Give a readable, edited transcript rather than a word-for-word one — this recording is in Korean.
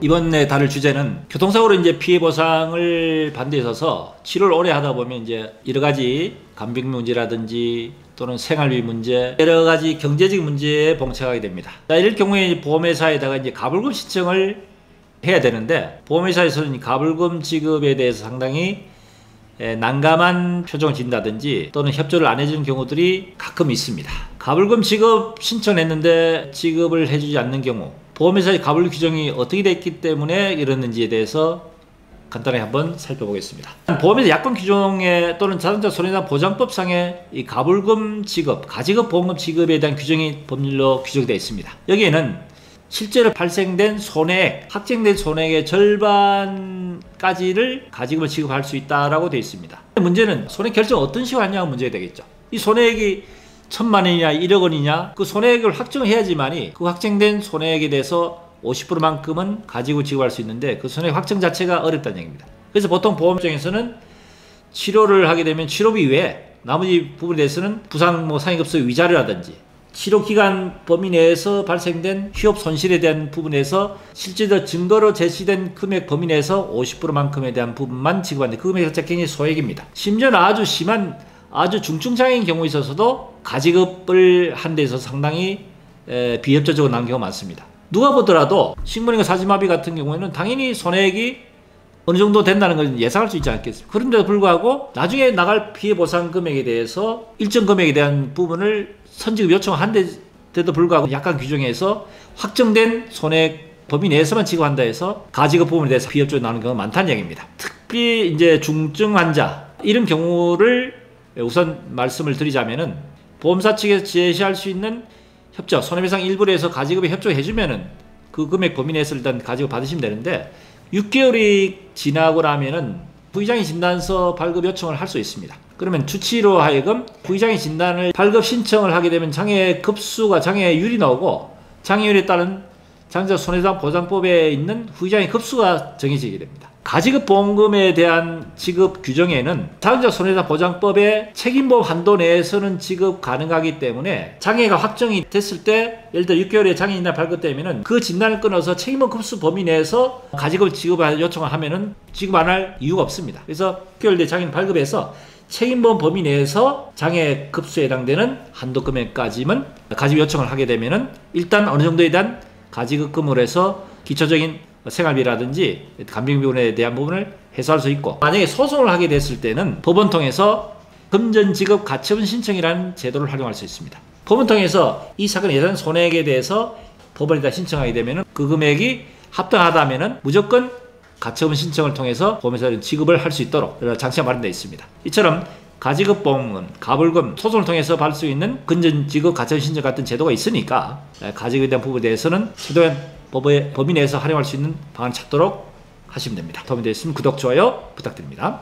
이번에 다룰 주제는 교통사고로 이제 피해 보상을 받는 데 있어서 치료를 오래 하다 보면 이제 여러 가지 간병 문제라든지 또는 생활비 문제, 여러 가지 경제적 문제에 봉착하게 됩니다. 자, 이럴 경우에 보험회사에다가 이제 가불금 신청을 해야 되는데, 보험회사에서는 가불금 지급에 대해서 상당히 난감한 표정을 짓는다든지 또는 협조를 안 해주는 경우들이 가끔 있습니다. 가불금 지급 신청했는데 지급을 해주지 않는 경우, 보험회사의 가불 규정이 어떻게 됐기 때문에 이러는지에 대해서 간단하게 한번 살펴보겠습니다. 보험회사 약관 규정에 또는 자동차 손해배상 보장법상의 이 가불금 지급, 가지급 보험금 지급에 대한 규정이 법률로 규정되어 있습니다. 여기에는 실제로 발생된 손해액, 확정된 손해액의 절반까지를 가지급을 지급할 수 있다라고 되어 있습니다. 문제는 손해 결정을 어떤 식으로 하냐가 문제가 되겠죠. 이 손해액이 1,000만 원이냐 1억 원이냐, 그 손해액을 확정해야지만이 그 확정된 손해액에 대해서 50%만큼은 가지고 지급할 수 있는데, 그 손해액 확정 자체가 어렵다는 얘기입니다. 그래서 보통 보험 입장에서는 치료를 하게 되면 치료비 외에 나머지 부분에 대해서는 부상 상해급수 위자료라든지 치료기간 범위 내에서 발생된 휴업 손실에 대한 부분에서 실제로 증거로 제시된 금액 범위 내에서 50%만큼에 대한 부분만 지급하는데, 그 금액이 굉장히 소액입니다. 심지어는 아주 심한 아주 중증장애인 경우에 있어서도 가지급을 한 데 있어서 상당히 비협조적으로 나온 경우가 많습니다. 누가 보더라도 식물인과 사지마비 같은 경우에는 당연히 손해액이 어느 정도 된다는 걸 예상할 수 있지 않겠습니까? 그런데도 불구하고 나중에 나갈 피해 보상 금액에 대해서 일정 금액에 대한 부분을 선지급 요청한 데도 불구하고 약관 규정에서 확정된 손해액 범위 내에서만 지급한다 해서 가지급 부분에 대해서 비협조적으로 나오는 경우가 많다는 얘기입니다. 특히 이제 중증 환자 이런 경우를 우선 말씀을 드리자면은, 보험사 측에서 제시할 수 있는 협조, 손해배상 일부를 해서 가지급에 협조해주면은 그 금액 범위 내에서 일단 가지급 받으시면 되는데, 6개월이 지나고 나면은 후유장애 진단서 발급 요청을 할 수 있습니다. 그러면 주치의로 하여금 후유장애 진단을 발급 신청을 하게 되면 장애 급수가 장애율이 나오고, 장애율에 따른 장애자 손해배상 보장법에 있는 후유장애 급수가 정해지게 됩니다. 가지급 보험금에 대한 지급 규정에는 자동차 손해배상 보장법의 책임보험 한도 내에서는 지급 가능하기 때문에, 장애가 확정이 됐을 때 예를 들어 6개월의 장애 진단 발급되면은 그 진단을 끊어서 책임보험 급수 범위 내에서 가지급을 지급을 요청을 하면은 지급 안 할 이유가 없습니다. 그래서 6개월 내 장애 발급해서 책임보험 범위 내에서 장애 급수에 해당되는 한도 금액까지만 가지급 요청을 하게 되면은 일단 어느 정도에 대한 가지급금으로 해서 기초적인 생활비라든지 간병비용에 대한 부분을 해소할 수 있고, 만약에 소송을 하게 됐을 때는 법원 통해서 금전지급 가처분 신청이라는 제도를 활용할 수 있습니다. 법원 통해서 이 사건에 예산 손해액에 대해서 법원에다 신청하게 되면 그 금액이 합당하다면 무조건 가처분 신청을 통해서 보험회사는 지급을 할 수 있도록 장치가 마련되어 있습니다. 이처럼 가지급 보험은 가불금 소송을 통해서 받을 수 있는 금전지급 가처분 신청 같은 제도가 있으니까, 가지급에 대한 부분에 대해서는 최대한 법의 범위 내에서 활용할 수 있는 방안을 찾도록 하시면 됩니다. 도움이 되셨으면 구독, 좋아요 부탁드립니다.